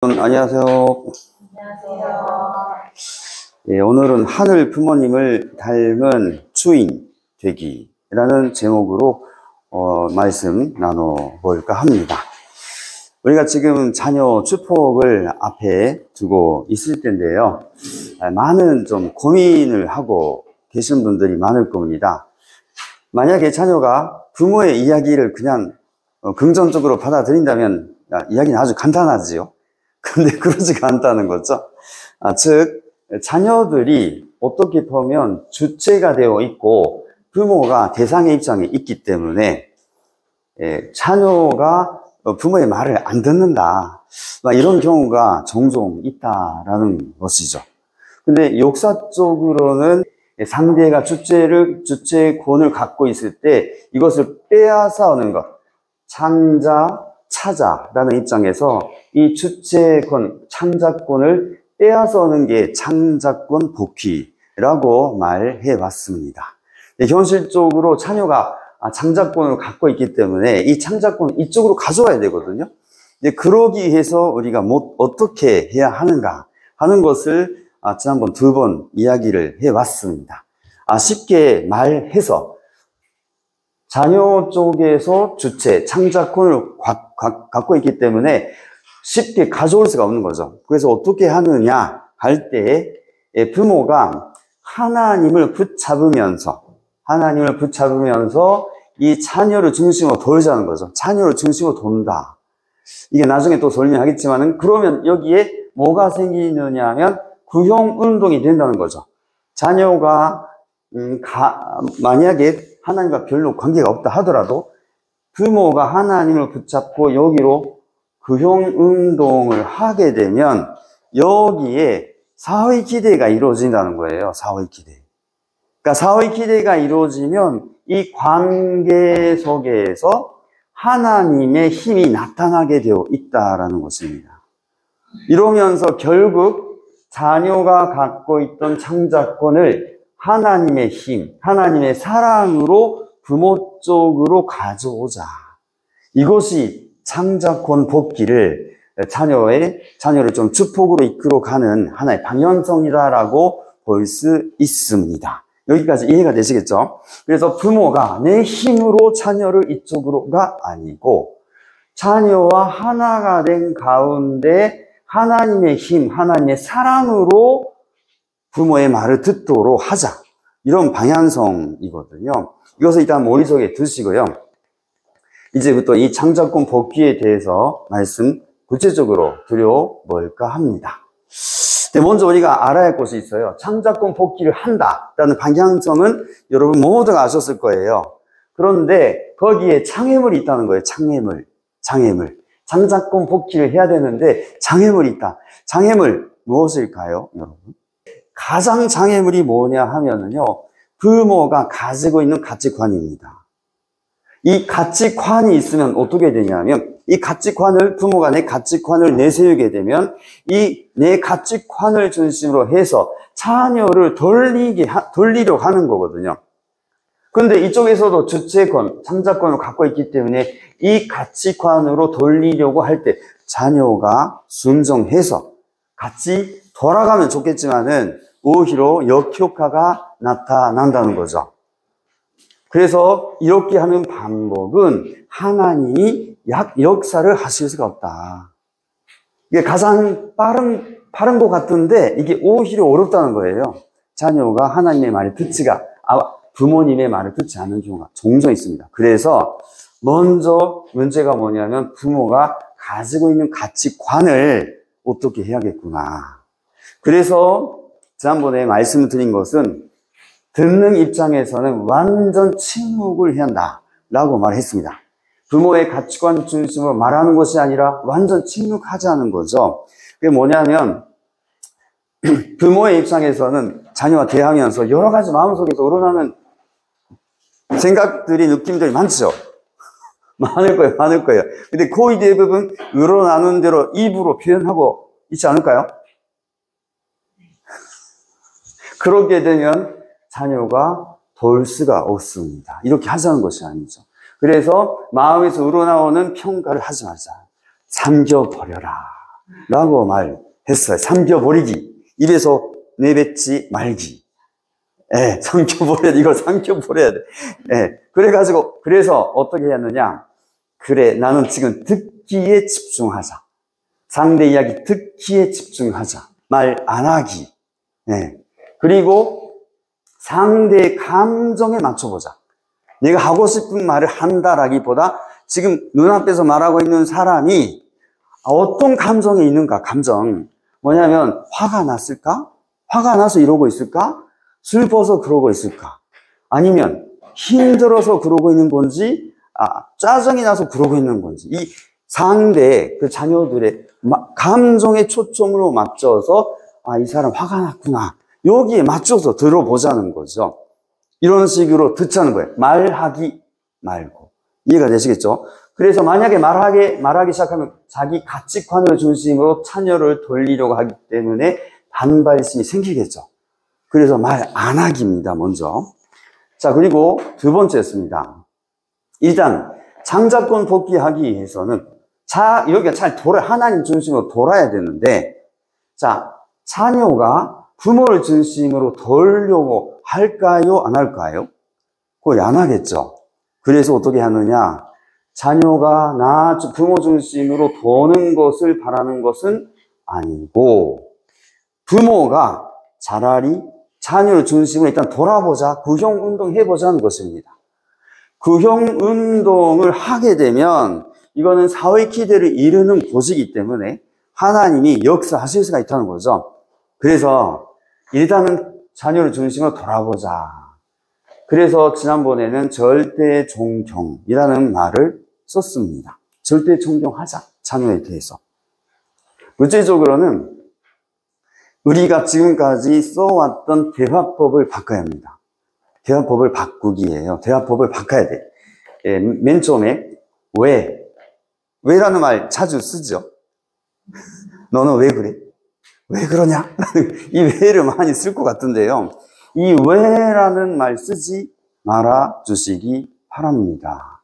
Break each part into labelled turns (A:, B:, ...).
A: 안녕하세요. 예, 오늘은 하늘 부모님을 닮은 주인 되기라는 제목으로 말씀 나눠볼까 합니다. 우리가 지금 자녀 축복을 앞에 두고 있을 텐데요. 많은 좀 고민을 하고 계신 분들이 많을 겁니다. 만약에 자녀가 부모의 이야기를 그냥 긍정적으로 받아들인다면 이야기는 아주 간단하지요. 근데 그러지가 않다는 거죠. 즉 자녀들이 어떻게 보면 주체가 되어 있고 부모가 대상의 입장에 있기 때문에 자녀가 부모의 말을 안 듣는다, 이런 경우가 종종 있다라는 것이죠. 근데 역사적으로는 상대가 주체권을 갖고 있을 때 이것을 빼앗아오는 것, 창자, 차자라는 입장에서 이 주체권, 창자권을 빼앗아오는 게 창자권 복귀라고 말해 왔습니다. 현실적으로 자녀가 창자권을 갖고 있기 때문에 이 창자권을 이쪽으로 가져와야 되거든요. 그러기 위해서 우리가 어떻게 해야 하는가 하는 것을 지난번 2번 이야기를 해 왔습니다. 쉽게 말해서 자녀 쪽에서 주체, 창자권을 갖고 있기 때문에 쉽게 가져올 수가 없는 거죠. 그래서 어떻게 하느냐 할 때 부모가 하나님을 붙잡으면서 이 자녀를 중심으로 돌자는 거죠. 자녀를 중심으로 돈다. 이게 나중에 또 설명하겠지만은, 그러면 여기에 뭐가 생기느냐 하면 구형운동이 된다는 거죠. 자녀가 만약에 하나님과 별로 관계가 없다 하더라도 부모가 하나님을 붙잡고 여기로 구형운동을 하게 되면 여기에 사회 기대가 이루어진다는 거예요. 사회 기대. 그러니까 사회 기대가 이루어지면 이 관계 속에서 하나님의 힘이 나타나게 되어 있다라는 것입니다. 이러면서 결국 자녀가 갖고 있던 창자권을 하나님의 힘, 하나님의 사랑으로 부모 쪽으로 가져오자. 이것이 창자권 복귀를 자녀를 좀 축복으로 이끌어가는 하나의 방향성이다라고 볼 수 있습니다. 여기까지 이해가 되시겠죠? 그래서 부모가 내 힘으로 자녀를 이쪽으로가 아니고 자녀와 하나가 된 가운데 하나님의 힘, 하나님의 사랑으로 부모의 말을 듣도록 하자. 이런 방향성이거든요. 이것을 일단 머릿속에 두시고요. 이제부터 이 창자권 복귀에 대해서 말씀 구체적으로 드려볼까 합니다. 먼저 우리가 알아야 할 것이 있어요. 창자권 복귀를 한다라는 방향성은 여러분 모두가 아셨을 거예요. 그런데 거기에 장애물이 있다는 거예요. 장애물. 창자권 복귀를 해야 되는데 장애물이 있다. 장애물 무엇일까요, 여러분? 가장 장애물이 뭐냐 하면은요, 부모가 가지고 있는 가치관입니다. 이 가치관이 있으면 어떻게 되냐면, 이 가치관을, 부모가 내 가치관을 내세우게 되면 이 내 가치관을 중심으로 해서 자녀를 돌리려고 하는 거거든요. 근데 이쪽에서도 주체권, 창자권을 갖고 있기 때문에 이 가치관으로 돌리려고 할 때 자녀가 순종해서 같이 돌아가면 좋겠지만은 오히려 역효과가 나타난다는 거죠. 그래서 이렇게 하는 방법은 하나님이 역사를 하실 수가 없다. 이게 가장 빠른 것 같은데 이게 오히려 어렵다는 거예요. 자녀가 하나님의 말을 부모님의 말을 듣지 않는 경우가 종종 있습니다. 그래서 먼저 문제가 뭐냐면 부모가 가지고 있는 가치관을 어떻게 해야겠구나. 그래서 지난번에 말씀드린 것은 듣는 입장에서는 완전 침묵을 해야 한다라고 말했습니다. 부모의 가치관 중심으로 말하는 것이 아니라 완전 침묵하자는 거죠. 그게 뭐냐면 부모의 입장에서는 자녀와 대하면서 여러 가지 마음속에서 우러나는 생각들이, 느낌들이 많죠. 많을 거예요. 근데 거의 대부분 우러나는 대로 입으로 표현하고 있지 않을까요? 그렇게 되면 자녀가 돌 수가 없습니다. 이렇게 하자는 것이 아니죠. 그래서 마음에서 우러나오는 평가를 하지 말자. 삼켜버려라. 라고 말했어요. 삼켜버리기. 입에서 내뱉지 말기. 예, 삼켜버려야 돼. 이걸 삼켜버려야 돼. 예, 그래가지고, 그래서 어떻게 했느냐. 그래, 나는 지금 듣기에 집중하자. 상대 이야기 듣기에 집중하자. 말 안 하기. 예. 그리고 상대의 감정에 맞춰보자. 내가 하고 싶은 말을 한다라기보다 지금 눈앞에서 말하고 있는 사람이 어떤 감정에 있는가, 감정. 뭐냐면, 화가 났을까? 화가 나서 이러고 있을까? 슬퍼서 그러고 있을까? 아니면 힘들어서 그러고 있는 건지, 짜증이 나서 그러고 있는 건지. 이 상대, 그 자녀들의 감정에 초점으로 맞춰서, 이 사람 화가 났구나. 여기에 맞춰서 들어보자는 거죠. 이런 식으로 듣자는 거예요. 말하기 말고. 이해가 되시겠죠? 그래서 만약에 말하기 시작하면 자기 가치관을 중심으로 차녀를 돌리려고 하기 때문에 반발심이 생기겠죠. 그래서 말 안 하기입니다, 먼저. 자, 그리고 두 번째였습니다. 일단, 장자권 복귀하기 위해서는 여기가 잘 하나님 중심으로 돌아야 되는데, 자, 자녀가 부모를 중심으로 돌려고 할까요? 안 할까요? 거의 안 하겠죠. 그래서 어떻게 하느냐? 자녀가 부모 중심으로 도는 것을 바라는 것은 아니고, 부모가 차라리 자녀를 중심으로 일단 돌아보자, 구형운동 해보자는 것입니다. 구형운동을 하게 되면, 이거는 사회 기대를 이루는 곳이기 때문에 하나님이 역사하실 수가 있다는 거죠. 그래서 일단은 자녀를 중심으로 돌아보자. 그래서 지난번에는 절대 존경이라는 말을 썼습니다. 절대 존경하자. 자녀에 대해서. 구체적으로는 우리가 지금까지 써왔던 대화법을 바꿔야 합니다. 대화법을 바꾸기예요. 대화법을 바꿔야 돼. 예, 맨 처음에 왜라는 말 자주 쓰죠. 너는 왜 그래? 왜 그러냐? 이 왜를 많이 쓸 것 같은데요. 이 왜라는 말 쓰지 말아 주시기 바랍니다.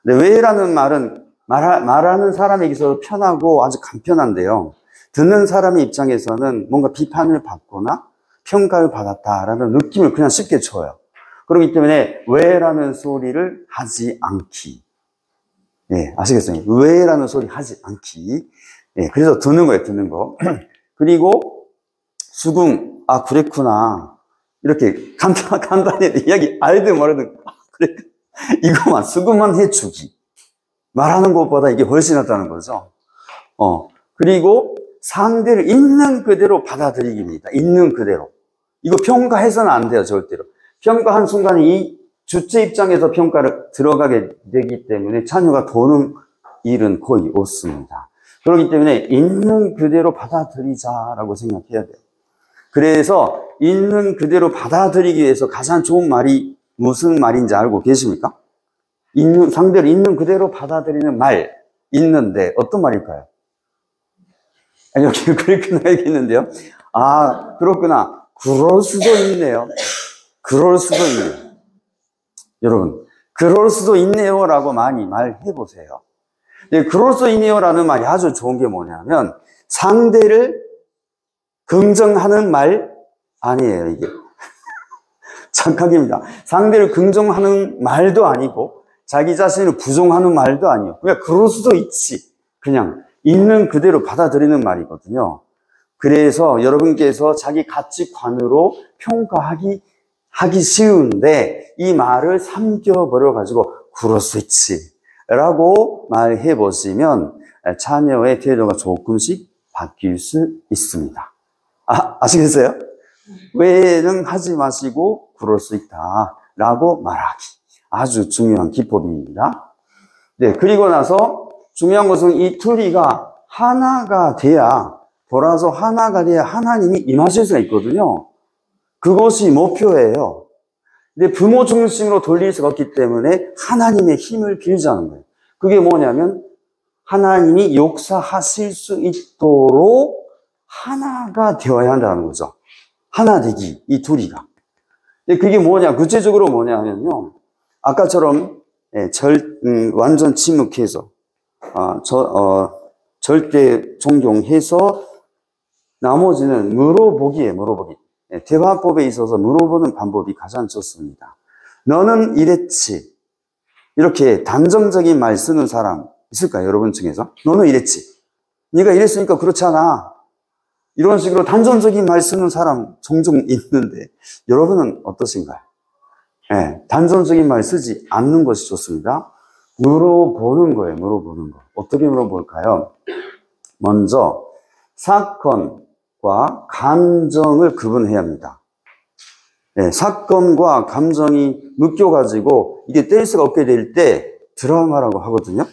A: 근데 왜라는 말은 말하는 사람에게 있어서 편하고 아주 간편한데요. 듣는 사람의 입장에서는 뭔가 비판을 받거나 평가를 받았다라는 느낌을 그냥 쉽게 줘요. 그렇기 때문에 왜라는 소리를 하지 않기. 예, 아시겠어요? 왜라는 소리 하지 않기. 예, 그래서 듣는 거예요, 듣는 거. 그리고 수긍, 그랬구나. 이렇게 간단히 이야기 알든 모르든, 그래. 이거만, 수긍만 해주기. 말하는 것보다 이게 훨씬 낫다는 거죠. 그리고 상대를 있는 그대로 받아들이기입니다. 있는 그대로. 이거 평가해서는 안 돼요, 절대로. 평가한 순간에 이 주체 입장에서 평가를 들어가게 되기 때문에 자녀가 도는 일은 거의 없습니다. 그렇기 때문에 있는 그대로 받아들이자라고 생각해야 돼요. 그래서 있는 그대로 받아들이기 위해서 가장 좋은 말이 무슨 말인지 알고 계십니까? 상대를 있는 그대로 받아들이는 말 있는데 어떤 말일까요? 여기 그렇구나 얘기했는데요. 그렇구나. 그럴 수도 있네요. 그럴 수도 있네요. 여러분, 그럴 수도 있네요라고 많이 말해보세요. 근데 그럴 수 있네요라는 말이 아주 좋은 게 뭐냐면 상대를 긍정하는 말 아니에요, 이게. 착각입니다. 상대를 긍정하는 말도 아니고 자기 자신을 부정하는 말도 아니에요. 그냥 그럴 수도 있지. 그냥 있는 그대로 받아들이는 말이거든요. 그래서 여러분께서 자기 가치관으로 평가하기 쉬운데 이 말을 삼켜버려가지고 그럴 수 있지 라고 말해 보시면 자녀의 태도가 조금씩 바뀔 수 있습니다. 아시겠어요? 왜는 하지 마시고 그럴 수 있다 라고 말하기. 아주 중요한 기법입니다. 네, 그리고 나서 중요한 것은 이 둘이가 하나가 돼야, 돌아서 하나가 돼야 하나님이 임하실 수가 있거든요. 그것이 목표예요. 근데 부모 중심으로 돌릴 수가 없기 때문에 하나님의 힘을 빌자는 거예요. 그게 뭐냐면 하나님이 역사하실 수 있도록 하나가 되어야 한다는 거죠. 하나 되기, 이 둘이가. 근데 그게 뭐냐, 구체적으로 뭐냐면요. 아까처럼 완전 침묵해서 절대 존경해서 나머지는 물어보기에 물어보기. 대화법에 있어서 물어보는 방법이 가장 좋습니다. 너는 이랬지. 이렇게 단정적인 말 쓰는 사람 있을까요? 여러분 중에서? 너는 이랬지. 네가 이랬으니까 그렇잖아. 이런 식으로 단정적인 말 쓰는 사람 종종 있는데 여러분은 어떠신가요? 단정적인 말 쓰지 않는 것이 좋습니다. 물어보는 거예요. 물어보는 거. 어떻게 물어볼까요? 먼저 사건과 감정을 구분해야 합니다. 사건과 감정이 묶여가지고 이게 뗄 수가 없게 될 때 드라마라고 하거든요.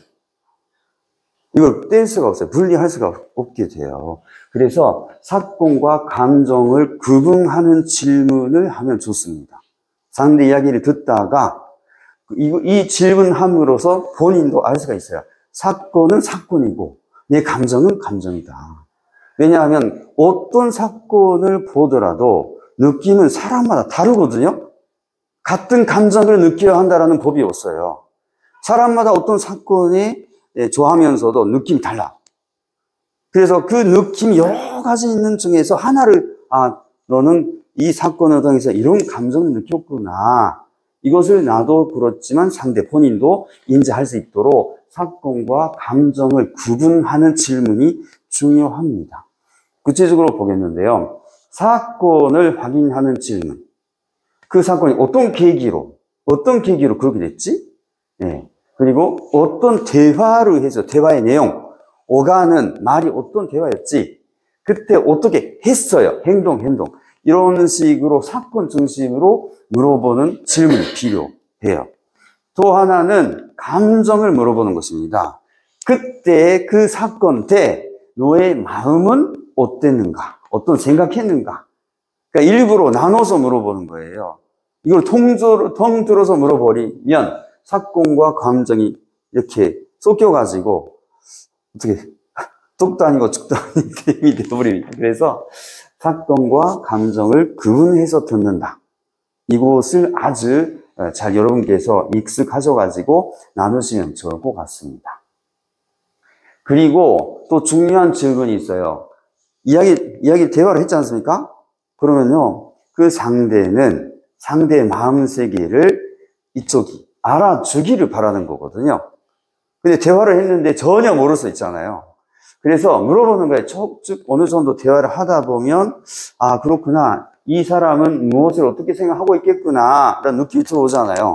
A: 이걸 뗄 수가 없어요. 분리할 수가 없게 돼요. 그래서 사건과 감정을 구분하는 질문을 하면 좋습니다. 상대 이야기를 듣다가 이 질문함으로써 본인도 알 수가 있어요. 사건은 사건이고 내 감정은 감정이다. 왜냐하면 어떤 사건을 보더라도 느낌은 사람마다 다르거든요. 같은 감정을 느껴야 한다는 법이 없어요. 사람마다 어떤 사건이 좋아하면서도 느낌이 달라. 그래서 그 느낌 여러 가지 있는 중에서 하나를 너는 이 사건을 통해서 이런 감정을 느꼈구나. 이것을 나도 그렇지만 상대 본인도 인지할 수 있도록 사건과 감정을 구분하는 질문이 중요합니다. 구체적으로 보겠는데요. 사건을 확인하는 질문. 그 사건이 어떤 계기로 그렇게 됐지? 그리고 어떤 대화를 해서 대화의 내용, 오가는 말이 어떤 대화였지? 그때 어떻게 했어요? 행동. 이런 식으로 사건 중심으로 물어보는 질문이 필요해요. 또 하나는 감정을 물어보는 것입니다. 그때 그 사건 때 너의 마음은 어땠는가? 어떤 생각했는가? 그러니까 일부러 나눠서 물어보는 거예요. 이걸 통틀어서 물어버리면 사건과 감정이 이렇게 섞여가지고 어떻게 뚝도 아니고 죽도 아닌 게임이 되어버립니다. 그래서 사건과 감정을 구분해서 듣는다. 이것을 아주 잘 여러분께서 익숙하셔가지고 나누시면 좋을 것 같습니다. 그리고 또 중요한 질문이 있어요. 대화를 했지 않습니까? 그러면요, 그 상대의 마음 세계를 이쪽이 알아주기를 바라는 거거든요. 근데 대화를 했는데 전혀 모를 수 있잖아요. 그래서 물어보는 거예요. 쭉 어느 정도 대화를 하다 보면, 그렇구나. 이 사람은 무엇을 어떻게 생각하고 있겠구나. 라는 느낌이 들어오잖아요.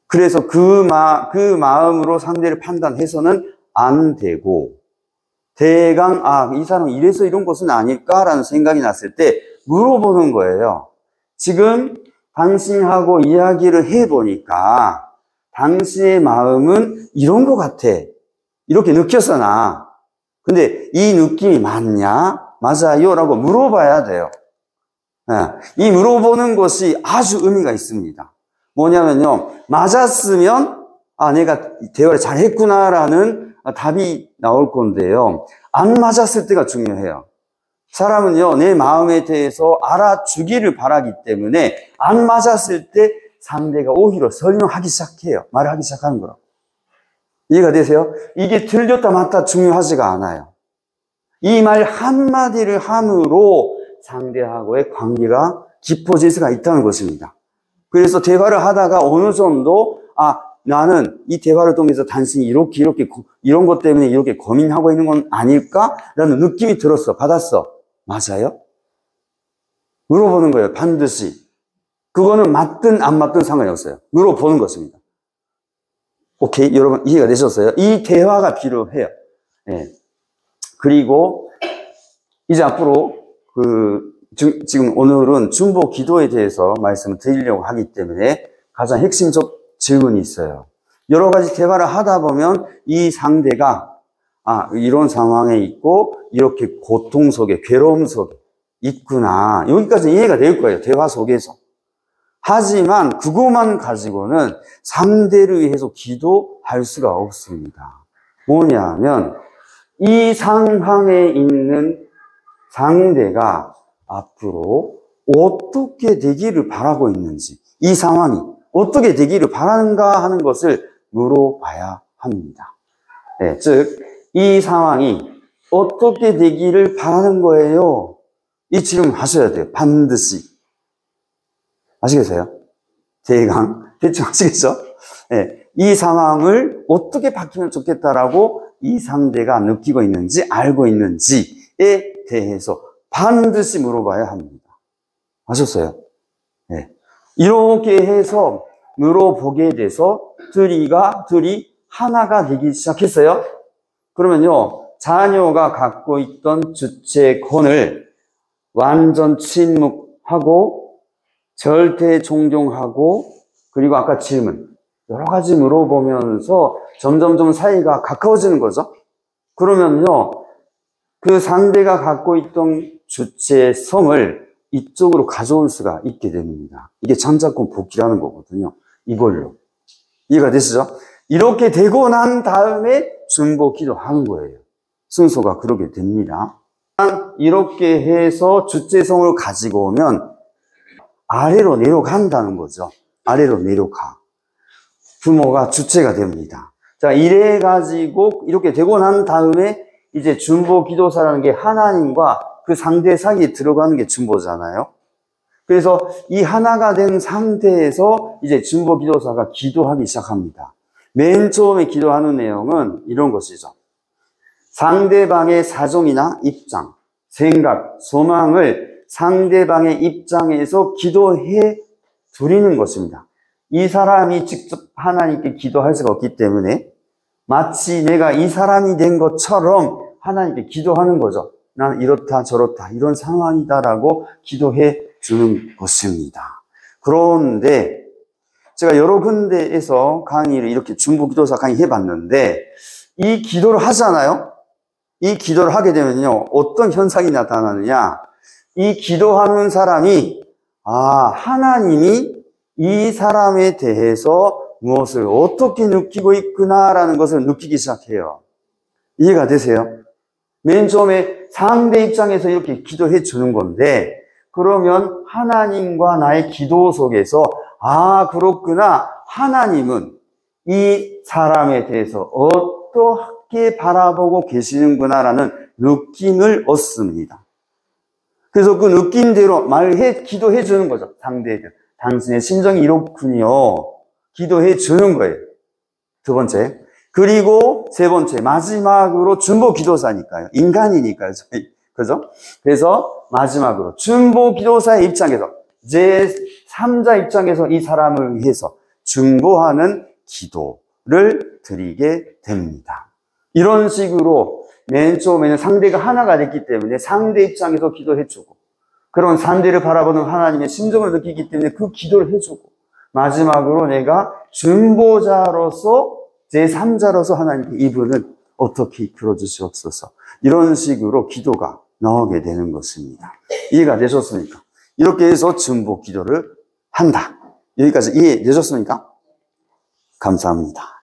A: 그래서 그 마음으로 상대를 판단해서는 안 되고, 대강, 이 사람은 이래서 이런 것은 아닐까라는 생각이 났을 때 물어보는 거예요. 지금 당신하고 이야기를 해보니까 당신의 마음은 이런 것 같아. 이렇게 느꼈어, 나. 근데 이 느낌이 맞냐? 맞아요? 라고 물어봐야 돼요. 이 물어보는 것이 아주 의미가 있습니다. 뭐냐면요. 맞았으면, 내가 대화를 잘 했구나라는 답이 나올 건데요. 안 맞았을 때가 중요해요. 사람은요, 내 마음에 대해서 알아주기를 바라기 때문에 안 맞았을 때 상대가 오히려 설명하기 시작해요. 말을 하기 시작하는 거라고. 이해가 되세요? 이게 틀렸다 맞다 중요하지가 않아요. 이 말 한마디를 함으로 상대하고의 관계가 깊어질 수가 있다는 것입니다. 그래서 대화를 하다가 어느 정도 나는 이 대화를 통해서 단순히 이렇게 이런 것 때문에 이렇게 고민하고 있는 건 아닐까라는 느낌이 들었어. 받았어. 맞아요? 물어보는 거예요. 반드시. 그거는 맞든 안 맞든 상관이 없어요. 물어보는 것입니다. 오케이, 여러분 이해가 되셨어요? 이 대화가 필요해요. 그리고 이제 앞으로 지금 오늘은 중보 기도에 대해서 말씀을 드리려고 하기 때문에 가장 핵심적 질문이 있어요. 여러 가지 대화를 하다 보면 이 상대가 이런 상황에 있고 이렇게 고통 속에 괴로움 속에 있구나. 여기까지 이해가 될 거예요. 대화 속에서. 하지만 그것만 가지고는 상대를 위해서 기도할 수가 없습니다. 뭐냐면 이 상황에 있는 상대가 앞으로 어떻게 되기를 바라고 있는지, 이 상황이 어떻게 되기를 바라는가 하는 것을 물어봐야 합니다. 즉, 이 상황이 어떻게 되기를 바라는 거예요? 이 질문 하셔야 돼요. 반드시. 아시겠어요? 대충 아시겠죠? 네. 이 상황을 어떻게 바뀌면 좋겠다라고 이 상대가 느끼고 있는지 알고 있는지에 대해서 반드시 물어봐야 합니다. 아셨어요? 네. 이렇게 해서 물어보게 돼서 둘이 하나가 되기 시작했어요. 그러면요, 자녀가 갖고 있던 주체권을 완전 침묵하고 절대 존중하고 그리고 아까 질문 여러 가지 물어보면서 점점 사이가 가까워지는 거죠. 그러면요, 그 상대가 갖고 있던 주체성을 이쪽으로 가져올 수가 있게 됩니다. 이게 장자권 복귀라는 거거든요. 이걸로. 이해가 되시죠? 이렇게 되고 난 다음에 중보기도 하는 거예요. 순서가 그렇게 됩니다. 이렇게 해서 주체성을 가지고 오면 아래로 내려간다는 거죠. 아래로 내려가. 부모가 주체가 됩니다. 자, 이래가지고 이렇게 되고 난 다음에 이제 중보기도사라는 게 하나님과 그 상대 사이에 들어가는 게 중보잖아요. 그래서 이 하나가 된 상태에서 이제 중보기도사가 기도하기 시작합니다. 맨 처음에 기도하는 내용은 이런 것이죠. 상대방의 사정이나 입장, 생각, 소망을 상대방의 입장에서 기도해 드리는 것입니다. 이 사람이 직접 하나님께 기도할 수가 없기 때문에 마치 내가 이 사람이 된 것처럼 하나님께 기도하는 거죠. 난 이렇다 저렇다 이런 상황이다라고 기도해 주는 것입니다. 그런데 제가 여러 군데에서 강의를 이렇게 중보기도사 강의 해봤는데 이 기도를 하잖아요. 이 기도를 하게 되면요, 어떤 현상이 나타나느냐, 이 기도하는 사람이 하나님이 이 사람에 대해서 무엇을 어떻게 느끼고 있구나라는 것을 느끼기 시작해요. 이해가 되세요? 맨 처음에 상대 입장에서 이렇게 기도해 주는 건데, 그러면 하나님과 나의 기도 속에서 그렇구나, 하나님은 이 사람에 대해서 어떻게 바라보고 계시는구나라는 느낌을 얻습니다. 그래서 그 느낌대로 기도해 주는 거죠. 상대에게. 당신의 심정이 이렇군요. 기도해 주는 거예요. 두 번째. 그리고 세 번째. 마지막으로 중보기도사니까요. 인간이니까요. 그죠? 그래서 마지막으로 중보기도사의 입장에서 제3자 입장에서 이 사람을 위해서 중보하는 기도를 드리게 됩니다. 이런 식으로 맨 처음에는 상대가 하나가 됐기 때문에 상대 입장에서 기도해주고, 그런 상대를 바라보는 하나님의 심정을 느끼기 때문에 그 기도를 해주고, 마지막으로 내가 중보자로서 제3자로서 하나님께 이분을 어떻게 이끌어 주시옵소서, 이런 식으로 기도가 나오게 되는 것입니다. 이해가 되셨습니까? 이렇게 해서 중보 기도를 한다. 여기까지 이해되셨습니까? 감사합니다.